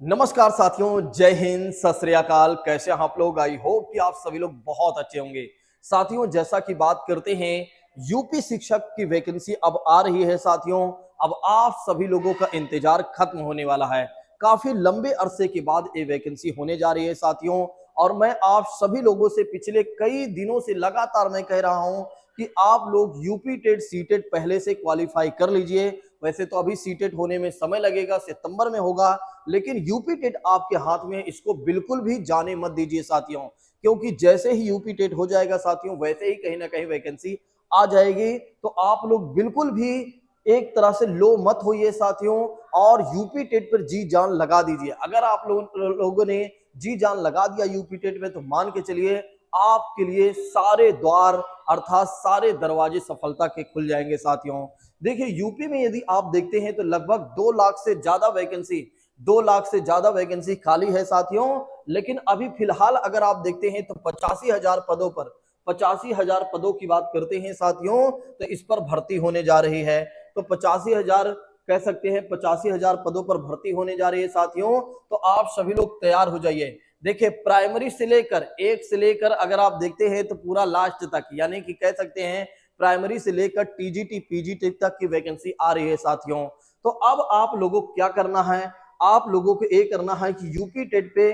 नमस्कार साथियों, जय हिंद, सत श्री अकाल। कैसे हैं आप लोग? आई होप कि आप सभी लोग बहुत अच्छे होंगे। साथियों, जैसा कि बात करते हैं, यूपी शिक्षक की वैकेंसी अब आ रही है साथियों। अब आप सभी लोगों का इंतजार खत्म होने वाला है। काफी लंबे अरसे के बाद ये वैकेंसी होने जा रही है साथियों। और मैं आप सभी लोगों से पिछले कई दिनों से लगातार मैं कह रहा हूं कि आप लोग यूपी टेट सीटेट पहले से क्वालिफाई कर लीजिए। वैसे तो अभी सीटेट होने में समय लगेगा, सितंबर में होगा, लेकिन यूपी टेट आपके हाथ में है, इसको बिल्कुल भी जाने मत दीजिए साथियों। क्योंकि जैसे ही यूपी टेट हो जाएगा साथियों, वैसे ही कहीं ना कहीं वैकेंसी आ जाएगी। तो आप लोग बिल्कुल भी एक तरह से लो मत होइए साथियों, और यूपी टेट पर जी जान लगा दीजिए। अगर आप लोगों ने जी जान लगा दिया यूपी टेट में, तो मान के चलिए आपके लिए सारे द्वार अर्थात सारे दरवाजे सफलता के खुल जाएंगे साथियों। देखिए, यूपी में यदि आप देखते हैं तो लगभग 2 लाख से ज्यादा वैकेंसी खाली है साथियों। लेकिन अभी फिलहाल अगर आप देखते हैं तो 85,000 पदों की बात करते हैं साथियों, तो इस पर भर्ती होने जा रही है। तो 85,000 कह सकते हैं, 85,000 पदों पर भर्ती होने जा रही है साथियों। तो आप सभी लोग तैयार हो जाइए। देखिए, प्राइमरी से लेकर अगर आप देखते हैं तो पूरा लास्ट तक, यानी कि कह सकते हैं प्राइमरी से लेकर टीजीटी पीजीटी तक की वैकेंसी आ रही है साथियों। तो अब आप लोगों को क्या करना है? आप लोगों को ये करना है कि यूपी टेट पे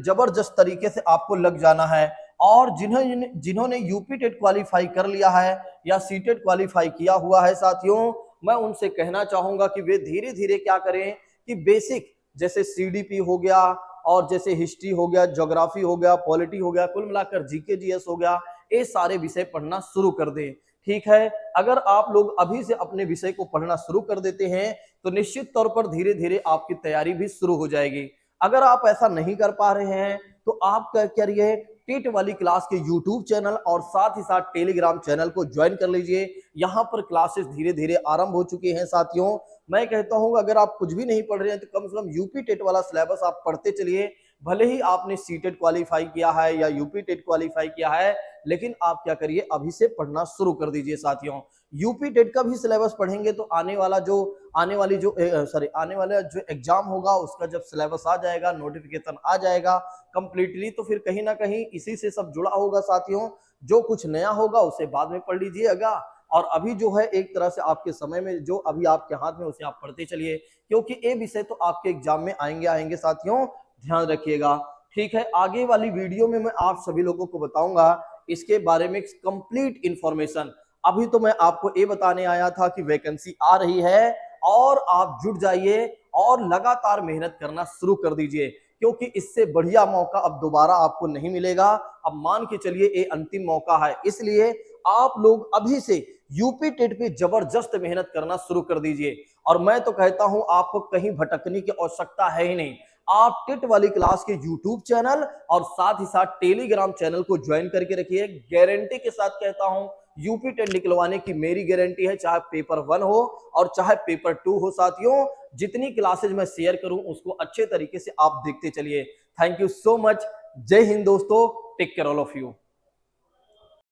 जबरदस्त तरीके से आपको लग जाना है। और जिन्होंने जिन्होंने यूपी टेट क्वालिफाई कर लिया है या सीटेट क्वालिफाई किया हुआ है साथियों, मैं उनसे कहना चाहूंगा कि वे धीरे धीरे क्या करें कि बेसिक जैसे सीडीपी हो गया, और जैसे हिस्ट्री हो गया, ज्योग्राफी हो गया, पॉलिटी हो गया, कुल मिलाकर जीके जीएस हो गया, ये सारे विषय पढ़ना शुरू कर दें। ठीक है, अगर आप लोग अभी से अपने विषय को पढ़ना शुरू कर देते हैं तो निश्चित तौर पर धीरे धीरे आपकी तैयारी भी शुरू हो जाएगी। अगर आप ऐसा नहीं कर पा रहे हैं तो आप क्या करिए, टेट वाली क्लास के यूट्यूब चैनल और साथ ही साथ टेलीग्राम चैनल को ज्वाइन कर लीजिए। यहाँ पर क्लासेस धीरे धीरे आरंभ हो चुकी हैं साथियों। मैं कहता हूँ अगर आप कुछ भी नहीं पढ़ रहे हैं तो कम से कम यूपी टेट वाला सिलेबस आप पढ़ते चलिए। भले ही आपने सीटेट क्वालिफाई किया है या यूपी टेट क्वालिफाई किया है, लेकिन आप क्या करिए, अभी से पढ़ना शुरू कर दीजिए साथियों। यूपी टेट का भी सिलेबस पढ़ेंगे तो आने वाला जो एग्जाम होगा उसका जब सिलेबस आ जाएगा, नोटिफिकेशन आ जाएगा कंप्लीटली, तो फिर कहीं ना कहीं इसी से सब जुड़ा होगा साथियों। जो कुछ नया होगा उसे बाद में पढ़ लीजिएगा, और अभी जो है एक तरह से आपके समय में जो अभी आपके हाथ में उसे आप पढ़ते चलिए, क्योंकि ये विषय तो आपके एग्जाम में आएंगे आएंगे साथियों, ध्यान रखिएगा। ठीक है, आगे वाली वीडियो में मैं आप सभी लोगों को बताऊंगा इसके बारे में कंप्लीट इंफॉर्मेशन। अभी तो मैं आपको ये बताने आया था कि वैकेंसी आ रही है, और आप जुट जाइए और लगातार मेहनत करना शुरू कर दीजिए, क्योंकि इससे बढ़िया मौका अब दोबारा आपको नहीं मिलेगा। अब मान के चलिए ये अंतिम मौका है, इसलिए आप लोग अभी से यूपी टेट पे जबरदस्त मेहनत करना शुरू कर दीजिए। और मैं तो कहता हूं आपको कहीं भटकने की आवश्यकता है ही नहीं। आप टेट वाली क्लास के यूट्यूब चैनल और साथ ही साथ टेलीग्राम चैनल को ज्वाइन करके रखिए। गारंटी के साथ कहता हूं, यूपी टेट निकलवाने की मेरी गारंटी है, चाहे पेपर 1 हो और चाहे पेपर 2 हो साथियों। जितनी क्लासेज मैं शेयर करूं उसको अच्छे तरीके से आप देखते चलिए। Thank you so much. जय हिंद दोस्तों, take care all of you.